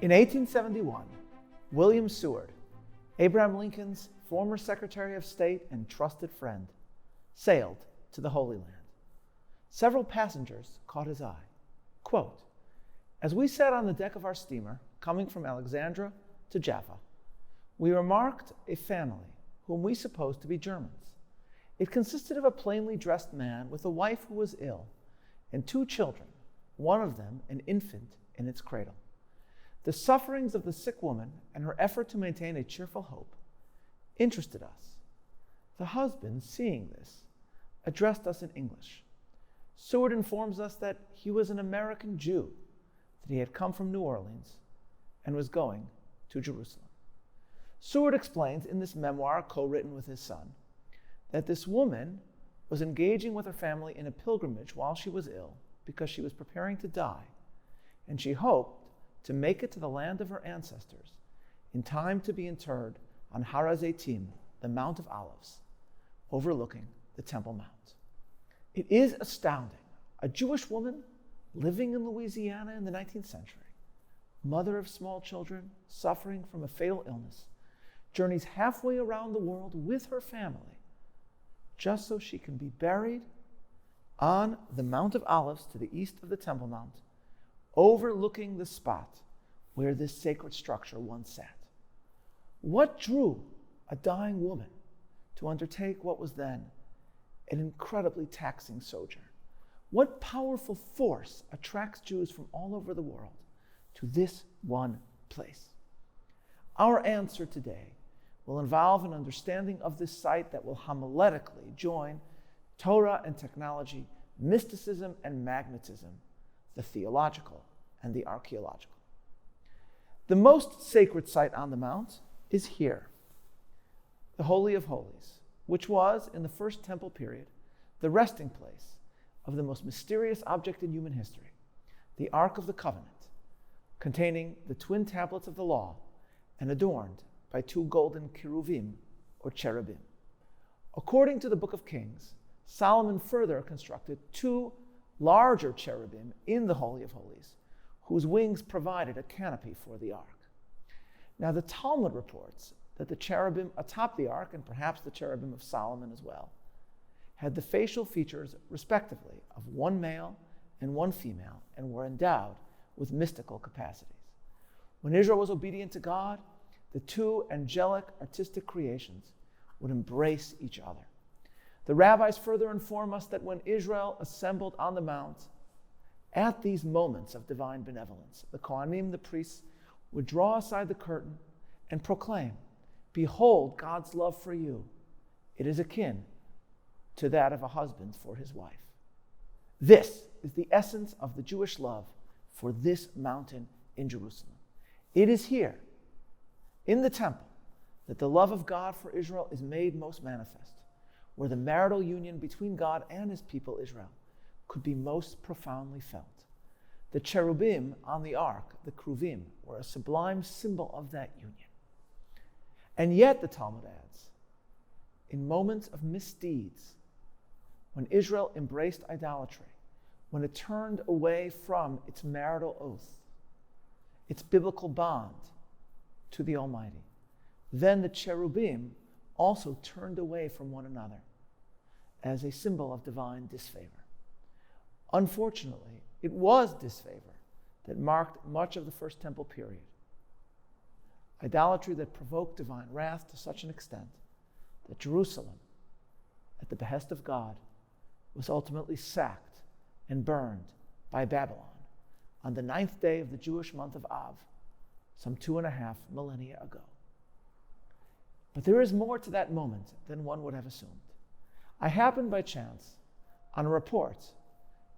In 1871, William Seward, Abraham Lincoln's former Secretary of State and trusted friend, sailed to the Holy Land. Several passengers caught his eye. Quote, "As we sat on the deck of our steamer, coming from Alexandria to Jaffa, we remarked a family whom we supposed to be Germans. It consisted of a plainly dressed man with a wife who was ill, and two children, one of them an infant in its cradle. The sufferings of the sick woman and her effort to maintain a cheerful hope interested us. The husband, seeing this, addressed us in English. Seward informs us that he was an American Jew, that he had come from New Orleans and was going to Jerusalem. Seward explains in this memoir, co-written with his son, that this woman was engaging with her family in a pilgrimage while she was ill because she was preparing to die, and she hoped to make it to the land of her ancestors in time to be interred on Har HaZeitim, the Mount of Olives, overlooking the Temple Mount." It is astounding. A Jewish woman living in Louisiana in the 19th century, mother of small children, suffering from a fatal illness, journeys halfway around the world with her family just so she can be buried on the Mount of Olives to the east of the Temple Mount, overlooking the spot where this sacred structure once sat. What drew a dying woman to undertake what was then an incredibly taxing sojourn? What powerful force attracts Jews from all over the world to this one place? Our answer today will involve an understanding of this site that will homiletically join Torah and technology, mysticism and magnetism, the theological and the archaeological. The most sacred site on the mount is here, the Holy of Holies, which was, in the First Temple period, the resting place of the most mysterious object in human history, the Ark of the Covenant, containing the twin tablets of the law and adorned by two golden cheruvim or cherubim. According to the Book of Kings, Solomon further constructed two larger cherubim in the Holy of Holies, whose wings provided a canopy for the ark. Now, the Talmud reports that the cherubim atop the ark, and perhaps the cherubim of Solomon as well, had the facial features, respectively, of one male and one female, and were endowed with mystical capacities. When Israel was obedient to God, the two angelic artistic creations would embrace each other. The rabbis further inform us that when Israel assembled on the mount, at these moments of divine benevolence, the Kohanim, the priests, would draw aside the curtain and proclaim, "Behold God's love for you. It is akin to that of a husband for his wife." This is the essence of the Jewish love for this mountain in Jerusalem. It is here, in the temple, that the love of God for Israel is made most manifest, where the marital union between God and his people Israel could be most profoundly felt. The cherubim on the ark, the kruvim, were a sublime symbol of that union. And yet, the Talmud adds, in moments of misdeeds, when Israel embraced idolatry, when it turned away from its marital oath, its biblical bond to the Almighty, then the cherubim also turned away from one another as a symbol of divine disfavor. Unfortunately, it was disfavor that marked much of the First Temple period. Idolatry that provoked divine wrath to such an extent that Jerusalem, at the behest of God, was ultimately sacked and burned by Babylon on the 9th day of the Jewish month of Av, some 2.5 millennia ago. But there is more to that moment than one would have assumed. I happened by chance on a report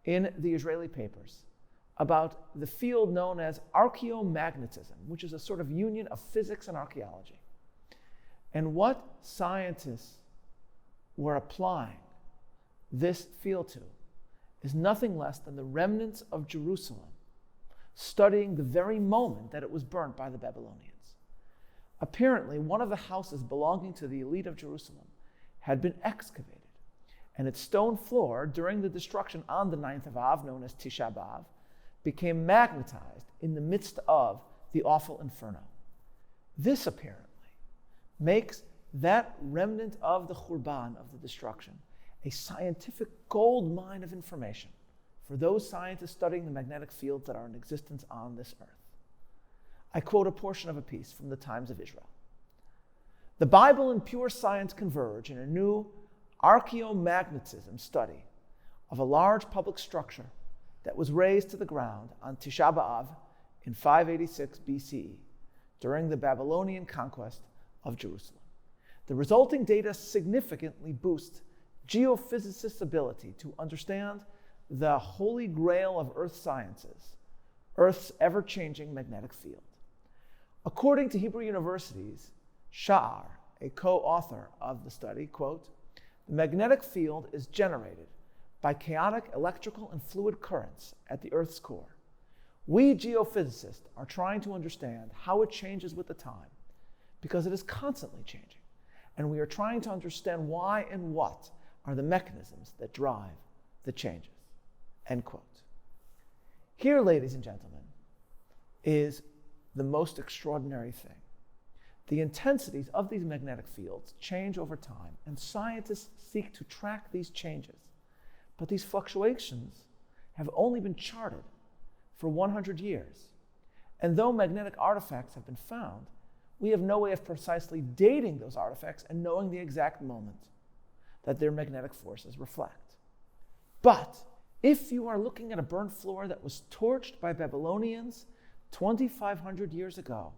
in the Israeli papers about the field known as Archaeomagnetism, which is a sort of union of physics and archaeology. And what scientists were applying this field to is nothing less than the remnants of Jerusalem, studying the very moment that it was burnt by the Babylonians. Apparently, one of the houses belonging to the elite of Jerusalem had been excavated, and its stone floor, during the destruction on the 9th of Av, known as Tisha B'Av, became magnetized in the midst of the awful inferno. This apparently makes that remnant of the Khurban, of the destruction, a scientific gold mine of information for those scientists studying the magnetic fields that are in existence on this earth. I quote a portion of a piece from the Times of Israel. The Bible and pure science converge in a new archaeomagnetism study of a large public structure that was razed to the ground on Tisha B'Av in 586 BCE during the Babylonian conquest of Jerusalem. The resulting data significantly boost geophysicists' ability to understand the holy grail of earth sciences, Earth's ever-changing magnetic field. According to Hebrew University's Sha'ar, a co-author of the study, quote, the magnetic field is generated by chaotic electrical and fluid currents at the Earth's core. We geophysicists are trying to understand how it changes with the time, because it is constantly changing, and we are trying to understand why and what are the mechanisms that drive the changes, end quote. Here, ladies and gentlemen, is the most extraordinary thing. The intensities of these magnetic fields change over time, and scientists seek to track these changes. But these fluctuations have only been charted for 100 years. And though magnetic artifacts have been found, we have no way of precisely dating those artifacts and knowing the exact moment that their magnetic forces reflect. But if you are looking at a burnt floor that was torched by Babylonians 2,500 years ago,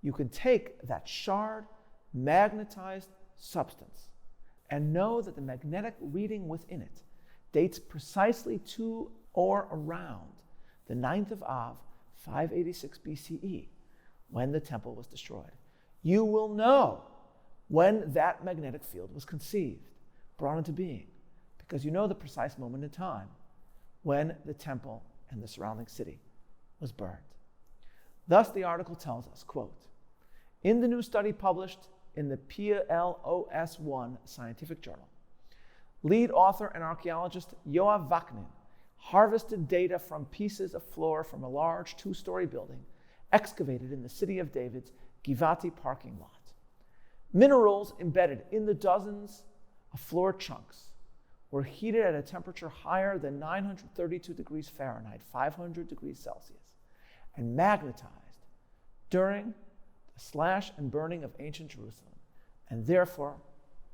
you can take that shard, magnetized substance and know that the magnetic reading within it dates precisely to or around the 9th of Av, 586 BCE, when the temple was destroyed. You will know when that magnetic field was conceived, brought into being, because you know the precise moment in time when the temple and the surrounding city was burned. Thus, the article tells us, quote, in the new study published in the PLOS1 scientific journal, lead author and archaeologist Yoav Vaknin harvested data from pieces of floor from a large two-story building excavated in the city of David's Givati parking lot. Minerals embedded in the dozens of floor chunks were heated at a temperature higher than 932 degrees Fahrenheit, 500 degrees Celsius, and magnetized during the slash and burning of ancient Jerusalem, and therefore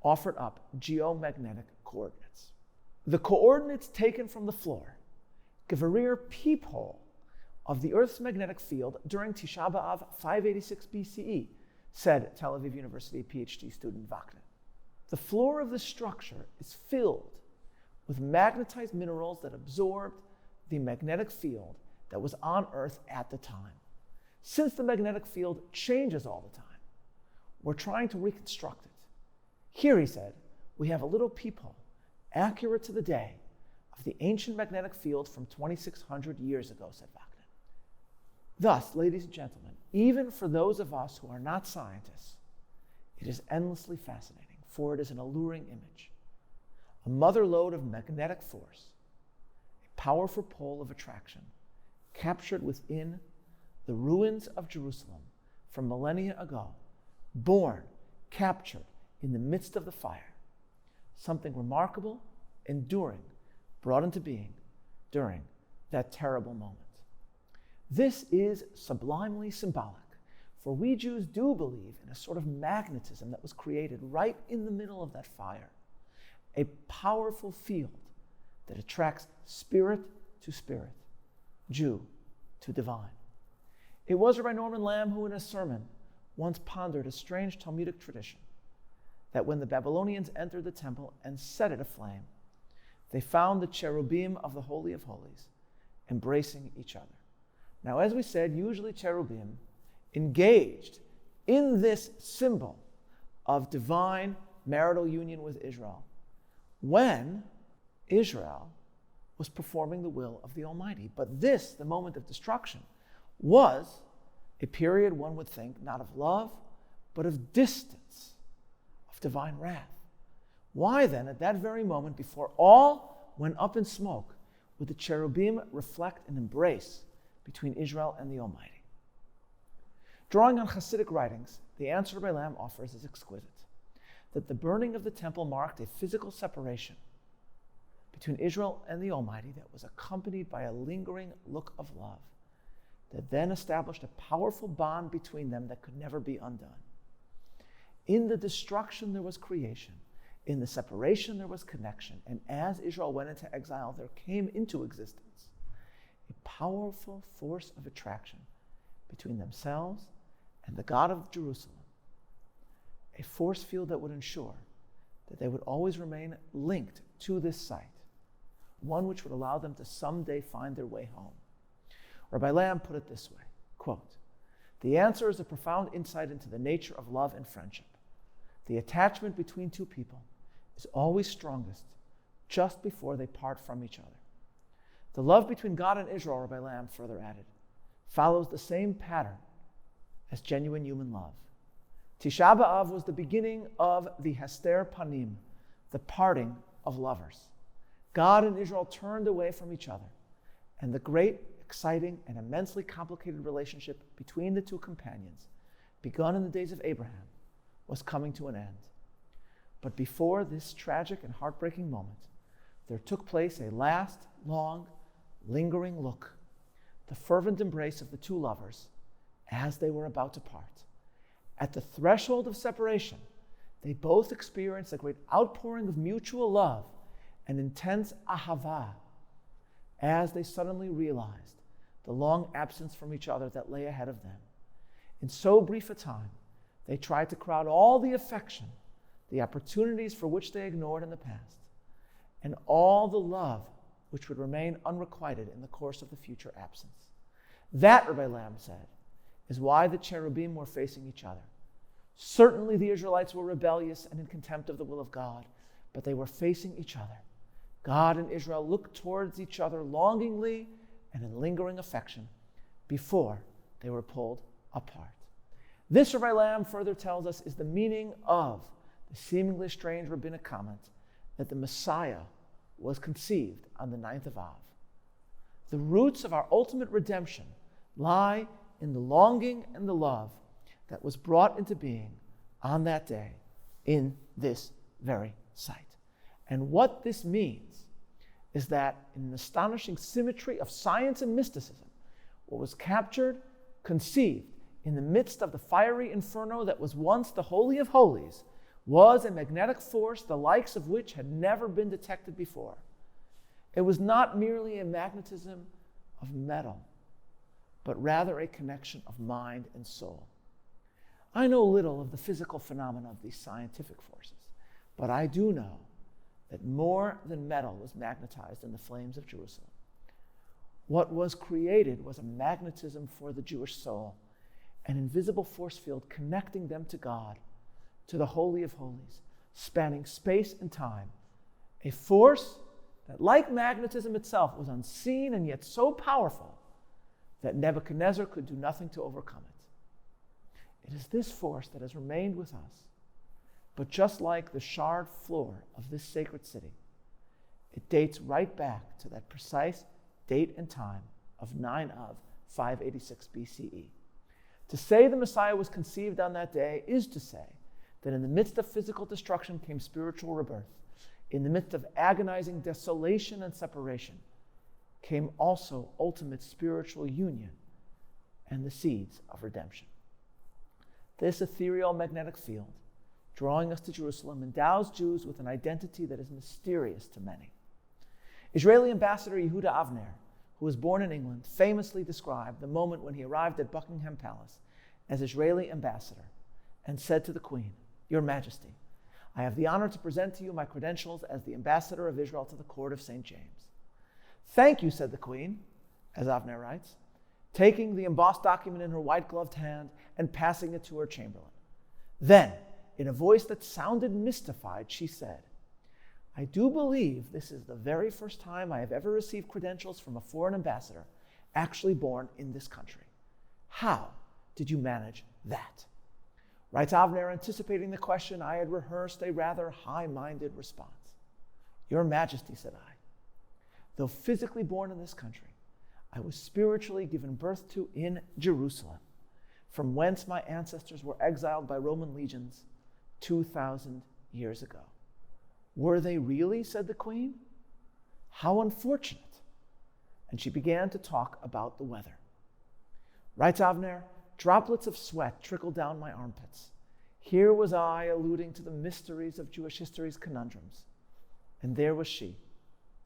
offered up geomagnetic coordinates. The coordinates taken from the floor give a rear peephole of the Earth's magnetic field during Tisha B'Av 586 BCE, said Tel Aviv University PhD student Vaknin. The floor of the structure is filled with magnetized minerals that absorbed the magnetic field that was on Earth at the time. Since the magnetic field changes all the time, we're trying to reconstruct it. Here, he said, we have a little peephole, accurate to the day, of the ancient magnetic field from 2,600 years ago, said Vaknin. Thus, ladies and gentlemen, even for those of us who are not scientists, it is endlessly fascinating, for it is an alluring image. A mother lode of magnetic force, a powerful pole of attraction, captured within the ruins of Jerusalem from millennia ago, born, captured in the midst of the fire, something remarkable, enduring, brought into being during that terrible moment. This is sublimely symbolic, for we Jews do believe in a sort of magnetism that was created right in the middle of that fire, a powerful field that attracts spirit to spirit, Jew to divine. It was Rabbi Norman Lamb who, in a sermon, once pondered a strange Talmudic tradition that when the Babylonians entered the temple and set it aflame, they found the cherubim of the Holy of Holies embracing each other. Now, as we said, usually cherubim engaged in this symbol of divine marital union with Israel when Israel was performing the will of the Almighty. But this, the moment of destruction, was a period, one would think, not of love, but of distance, of divine wrath. Why then, at that very moment, before all went up in smoke, would the cherubim reflect an embrace between Israel and the Almighty? Drawing on Hasidic writings, the answer Balaam offers is exquisite, that the burning of the temple marked a physical separation between Israel and the Almighty that was accompanied by a lingering look of love that then established a powerful bond between them that could never be undone. In the destruction there was creation, in the separation there was connection, and as Israel went into exile, there came into existence a powerful force of attraction between themselves and the God of Jerusalem, a force field that would ensure that they would always remain linked to this site, one which would allow them to someday find their way home. Rabbi Lamb put it this way, quote, "The answer is a profound insight into the nature of love and friendship. The attachment between two people is always strongest just before they part from each other. The love between God and Israel," Rabbi Lamb further added, "follows the same pattern as genuine human love. Tisha B'Av was the beginning of the Hester Panim, the parting of lovers. God and Israel turned away from each other, and the great, exciting, and immensely complicated relationship between the two companions, begun in the days of Abraham, was coming to an end. But before this tragic and heartbreaking moment, there took place a last, long, lingering look, the fervent embrace of the two lovers as they were about to part. At the threshold of separation, they both experienced a great outpouring of mutual love and intense ahava as they suddenly realized the long absence from each other that lay ahead of them. In so brief a time, they tried to crowd all the affection, the opportunities for which they ignored in the past, and all the love which would remain unrequited in the course of the future absence. That," Rabbi Lamb said, "is why the cherubim were facing each other. Certainly the Israelites were rebellious and in contempt of the will of God, but they were facing each other. God and Israel looked towards each other longingly and in lingering affection before they were pulled apart." This, Rabbi Lamb further tells us, is the meaning of the seemingly strange rabbinic comment that the Messiah was conceived on the 9th of Av. The roots of our ultimate redemption lie in the longing and the love that was brought into being on that day in this very site. And what this means is that in an astonishing symmetry of science and mysticism, what was captured, conceived in the midst of the fiery inferno that was once the Holy of Holies was a magnetic force the likes of which had never been detected before. It was not merely a magnetism of metal, but rather a connection of mind and soul. I know little of the physical phenomena of these scientific forces, but I do know that more than metal was magnetized in the flames of Jerusalem. What was created was a magnetism for the Jewish soul, an invisible force field connecting them to God, to the Holy of Holies, spanning space and time, a force that, like magnetism itself, was unseen and yet so powerful that Nebuchadnezzar could do nothing to overcome it. It is this force that has remained with us. But just like the shard floor of this sacred city, it dates right back to that precise date and time of 9 of 586 BCE. To say the Messiah was conceived on that day is to say that in the midst of physical destruction came spiritual rebirth. In the midst of agonizing desolation and separation came also ultimate spiritual union and the seeds of redemption. This ethereal magnetic field, drawing us to Jerusalem, endows Jews with an identity that is mysterious to many. Israeli ambassador Yehuda Avner, who was born in England, famously described the moment when he arrived at Buckingham Palace as Israeli ambassador and said to the Queen, "Your Majesty, I have the honor to present to you my credentials as the ambassador of Israel to the court of St. James." "Thank you," said the Queen, as Avner writes, taking the embossed document in her white-gloved hand and passing it to her chamberlain. Then, in a voice that sounded mystified, she said, "I do believe this is the very first time I have ever received credentials from a foreign ambassador actually born in this country. How did you manage that?" Writes Avner, anticipating the question, I had rehearsed a rather high-minded response. "Your Majesty," said I, "though physically born in this country, I was spiritually given birth to in Jerusalem. from whence my ancestors were exiled by Roman legions 2,000 years ago. Were they really? Said the queen. How unfortunate. And she began to talk about the weather. Writes Avner, droplets of sweat trickled down my armpits. Here was I alluding to the mysteries of Jewish history's conundrums. And there was she,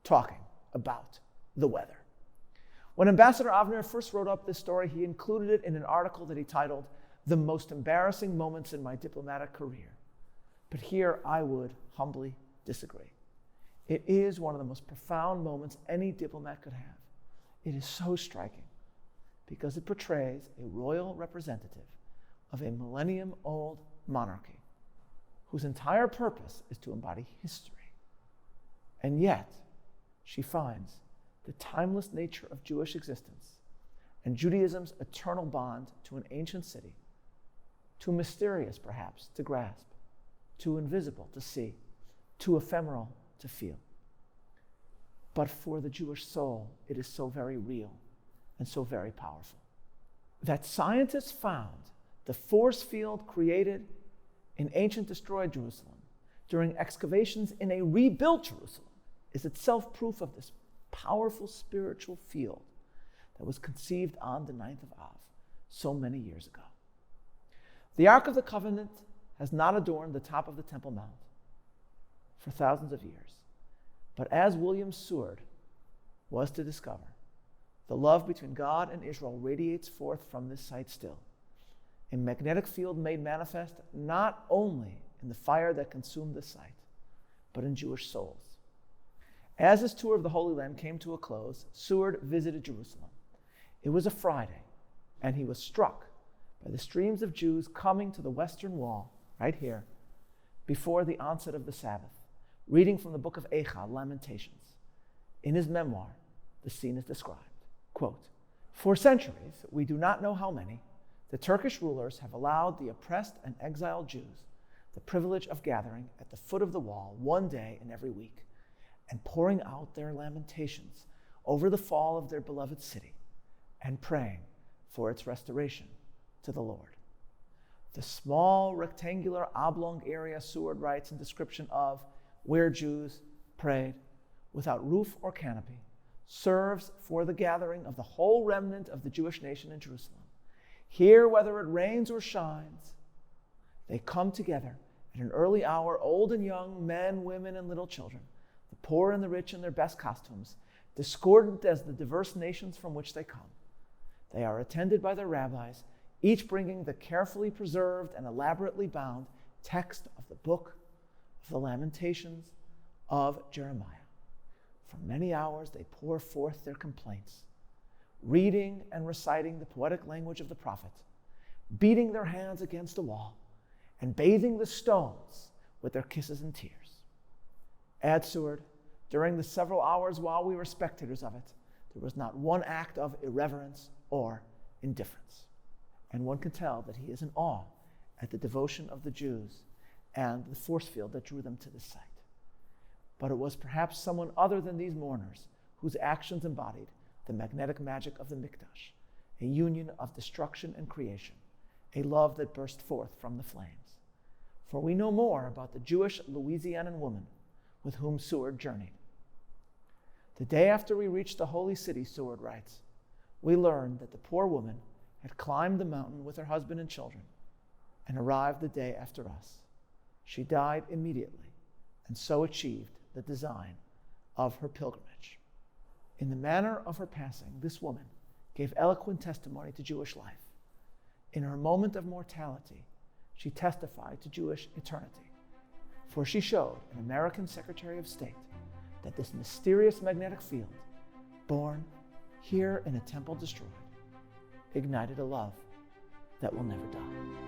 talking about the weather. When Ambassador Avner first wrote up this story, he included it in an article that he titled, "The Most Embarrassing Moments in My Diplomatic Career." But here I would humbly disagree. It is one of the most profound moments any diplomat could have. It is so striking because it portrays a royal representative of a millennium-old monarchy whose entire purpose is to embody history. And yet, she finds the timeless nature of Jewish existence and Judaism's eternal bond to an ancient city, too mysterious perhaps to grasp, too invisible to see, too ephemeral to feel. But for the Jewish soul, it is so very real and so very powerful that scientists found the force field created in ancient destroyed Jerusalem during excavations in a rebuilt Jerusalem is itself proof of this powerful spiritual field that was conceived on the 9th of Av so many years ago. The Ark of the Covenant has not adorned the top of the Temple Mount for thousands of years. But as William Seward was to discover, the love between God and Israel radiates forth from this site still, a magnetic field made manifest not only in the fire that consumed this site, but in Jewish souls. As his tour of the Holy Land came to a close, Seward visited Jerusalem. It was a Friday, and he was struck by the streams of Jews coming to the Western Wall, right here, before the onset of the Sabbath, reading from the book of Eicha, Lamentations. In his memoir, the scene is described. Quote, "For centuries, we do not know how many, the Turkish rulers have allowed the oppressed and exiled Jews the privilege of gathering at the foot of the wall one day in every week and pouring out their lamentations over the fall of their beloved city and praying for its restoration to the Lord." The small rectangular oblong area, Seward writes in description of where Jews prayed without roof or canopy, serves for the gathering of the whole remnant of the Jewish nation in Jerusalem. Here, whether it rains or shines, they come together at an early hour, old and young, men, women, and little children, the poor and the rich in their best costumes, discordant as the diverse nations from which they come. They are attended by their rabbis, each bringing the carefully preserved and elaborately bound text of the book of the Lamentations of Jeremiah. For many hours they pour forth their complaints, reading and reciting the poetic language of the prophet, beating their hands against the wall, and bathing the stones with their kisses and tears. Add Seward, during the several hours while we were spectators of it, there was not one act of irreverence or indifference. And one can tell that he is in awe at the devotion of the Jews and the force field that drew them to this site. But it was perhaps someone other than these mourners whose actions embodied the magnetic magic of the Mikdash, a union of destruction and creation, a love that burst forth from the flames. For we know more about the Jewish Louisianan woman with whom Seward journeyed. The day after we reached the holy city, Seward writes, we learned that the poor woman had climbed the mountain with her husband and children and arrived the day after us. She died immediately and so achieved the design of her pilgrimage. In the manner of her passing, this woman gave eloquent testimony to Jewish life. In her moment of mortality, she testified to Jewish eternity, for she showed an American Secretary of State that this mysterious magnetic field, born here in a temple destroyed, ignited a love that will never die.